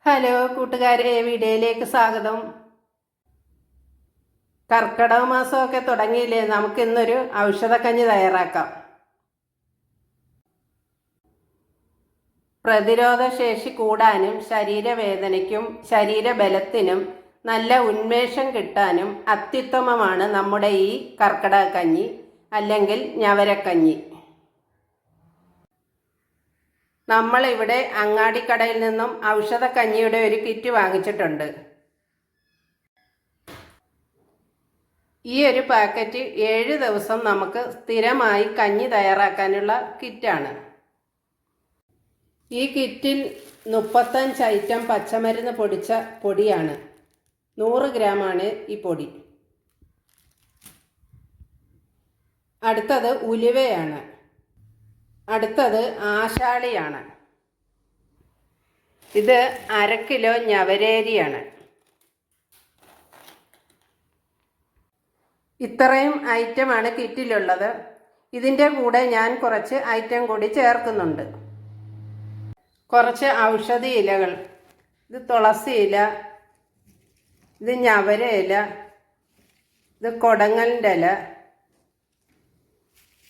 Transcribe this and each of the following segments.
Hello കൂട്ടുകാരെ, വീഡിയോയിലേക്ക് സ്വാഗതം. കർക്കിടക മാസമൊക്കെ തുടങ്ങിയില്ലേ, നമുക്കിന്നൊരു ഔഷധക്കഞ്ഞി തയ്യാറാക്കാം. പ്രതിരോധ ശേഷി കൂടാനും ശരീരവേദനയ്ക്കും ശരീരബലത്തിനും നല്ല ഉന്മേഷം കിട്ടാനും അത്യുത്തമമാണ് നമ്മുടെ ഈ കർക്കിടക കഞ്ഞി അല്ലെങ്കിൽ ഞവരക്കഞ്ഞി. നമ്മളിവിടെ അങ്ങാടിക്കടയിൽ നിന്നും ഔഷധക്കഞ്ഞിയുടെ ഒരു കിറ്റ് വാങ്ങിച്ചിട്ടുണ്ട്. ഈ ഒരു പാക്കറ്റ് 7 ദിവസം നമുക്ക് സ്ഥിരമായി കഞ്ഞി തയ്യാറാക്കാനുള്ള കിറ്റാണ്. ഈ കിറ്റിൽ 35 ഐറ്റം പച്ചമരുന്ന് പൊടിച്ച പൊടിയാണ്. 100 ഗ്രാമാണ് ഈ പൊടി. അടുത്തത് ഉലുവയാണ്. അടുത്തത് ആശാളിയാണ്. ഇത് 1/2 കിലോ ഞവരേരിയാണ്. ഇത്രയും ഐറ്റമാണ് കിറ്റിലുള്ളത്. ഇതിൻ്റെ കൂടെ ഞാൻ കുറച്ച് ഐറ്റം കൂടി ചേർക്കുന്നുണ്ട്. കുറച്ച് ഔഷധി ഇലകൾ. ഇത് തുളസി ഇല, ഇത് ഞവര ഇല, ഇത് കൊടങ്ങലിൻ്റെ ഇല,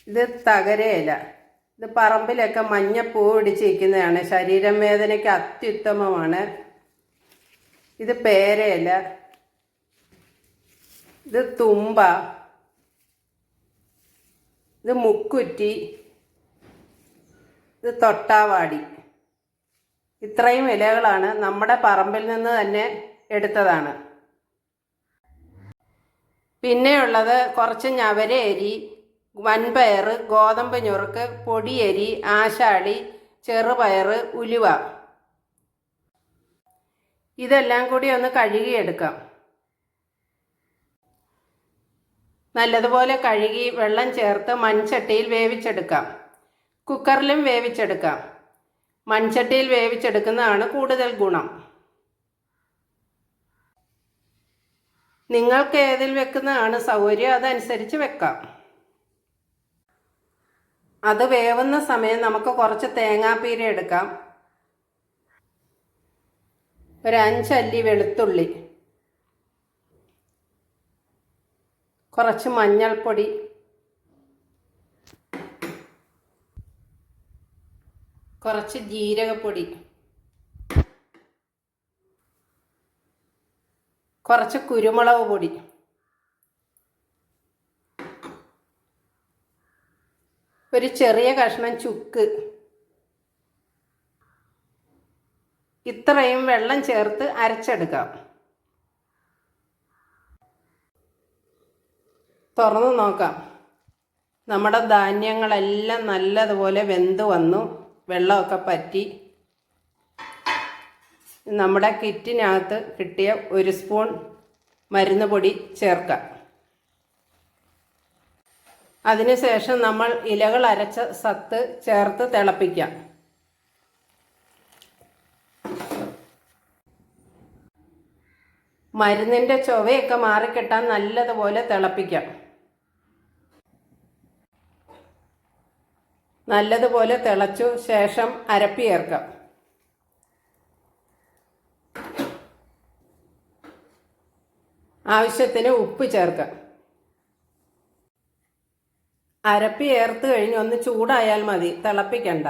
ഇത് തകര ഇല. ഇത് പറമ്പിലൊക്കെ മഞ്ഞപ്പൂ പിടിച്ചിരിക്കുന്നതാണ്. ശരീരം വേദനയ്ക്ക് അത്യുത്തമമാണ്. ഇത് പേരയില, ഇത് തുമ്പ, ഇത് മുക്കുറ്റി, ഇത് തൊട്ടാവാടി. ഇത്രയും ഇലകളാണ് നമ്മുടെ പറമ്പിൽ നിന്ന് തന്നെ എടുത്തതാണ്. പിന്നെയുള്ളത് കുറച്ച് ഞവരയരി, വൻപയർ, ഗോതമ്പ് ഞുറുക്ക്, പൊടിയരി, ആശാളി, ചെറുപയർ, ഉലുവ. ഇതെല്ലാം കൂടി ഒന്ന് കഴുകിയെടുക്കാം. നല്ലതുപോലെ കഴുകി വെള്ളം ചേർത്ത് മൺചട്ടിയിൽ വേവിച്ചെടുക്കാം. കുക്കറിലും വേവിച്ചെടുക്കാം. മൺചട്ടിയിൽ വേവിച്ചെടുക്കുന്നതാണ് കൂടുതൽ ഗുണം. നിങ്ങൾക്ക് ഏതിൽ വെക്കുന്നതാണ് സൗകര്യം അതനുസരിച്ച് വെക്കാം. അത് വേവുന്ന സമയം നമുക്ക് കുറച്ച് തേങ്ങാപ്പീര എടുക്കാം. ഒരു 5 അല്ലി വെളുത്തുള്ളി, കുറച്ച് മഞ്ഞൾപ്പൊടി, കുറച്ച് ജീരകപ്പൊടി, കുറച്ച് കുരുമുളക് പൊടി, ഒരു ചെറിയ കഷ്ണം ചുക്ക്. ഇത്രയും വെള്ളം ചേർത്ത് അരച്ചെടുക്കാം. തുറന്ന് നോക്കാം. നമ്മുടെ ധാന്യങ്ങളെല്ലാം നല്ലതുപോലെ വെന്ത് വന്നു. വെള്ളമൊക്കെ പറ്റി. നമ്മുടെ കിറ്റിനകത്ത് കിട്ടിയ 1 സ്പൂൺ മരുന്ന് പൊടി ചേർക്കാം. അതിനുശേഷം നമ്മൾ ഇലകൾ അരച്ച സത്ത് ചേർത്ത് തിളപ്പിക്കാം. മരുന്നിൻ്റെ ചുവയൊക്കെ മാറിക്കിട്ടാൻ നല്ലതുപോലെ തിളപ്പിക്കാം. നല്ലതുപോലെ തിളച്ചു ശേഷം അരപ്പി ചേർക്കാം. ആവശ്യത്തിന് ഉപ്പ് ചേർക്കാം. അരപ്പി ചേർത്ത് കഴിഞ്ഞ് ഒന്ന് ചൂടായാൽ മതി, തിളപ്പിക്കണ്ട.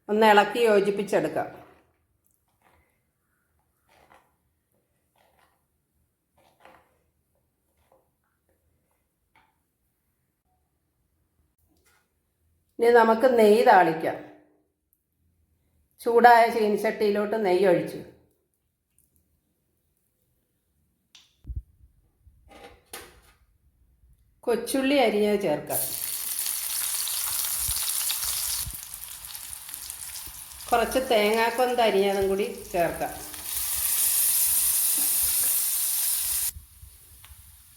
ഒന്ന് ഇളക്കി യോജിപ്പിച്ചെടുക്കാം. ഇനി നമുക്ക് നെയ്യ് താളിക്കാം. ചൂടായ ചീനിച്ചട്ടിയിലോട്ട് നെയ്യ് ഒഴിച്ചു കൊച്ചുള്ളി അരിഞ്ഞത് ചേർക്കാം. കുറച്ച് തേങ്ങാക്കൊന്ത് അരിഞ്ഞതും കൂടി ചേർക്കാം.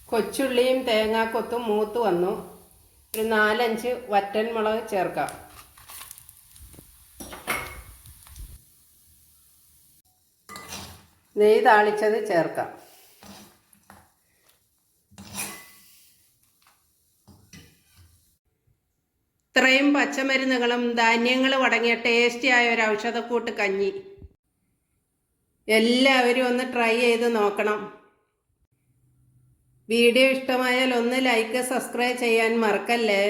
കൊച്ചുള്ളിയും തേങ്ങാക്കൊത്തും മൂത്ത് വന്നു. ഒരു 4-5 വറ്റൽമുളക് ചേർക്കാം. നെയ്യ് താളിച്ചത് ചേർക്കാം. ഇത്രയും പച്ചമരുന്നുകളും ധാന്യങ്ങളും അടങ്ങിയ ടേസ്റ്റിയായ ഒരു ഔഷധക്കൂട്ട് കഞ്ഞി എല്ലാവരും ഒന്ന് ട്രൈ ചെയ്ത് നോക്കണം. വീഡിയോ ഇഷ്ടമായാൽ ഒന്ന് ലൈക്ക് സബ്സ്ക്രൈബ് ചെയ്യാൻ മറക്കല്ലേ.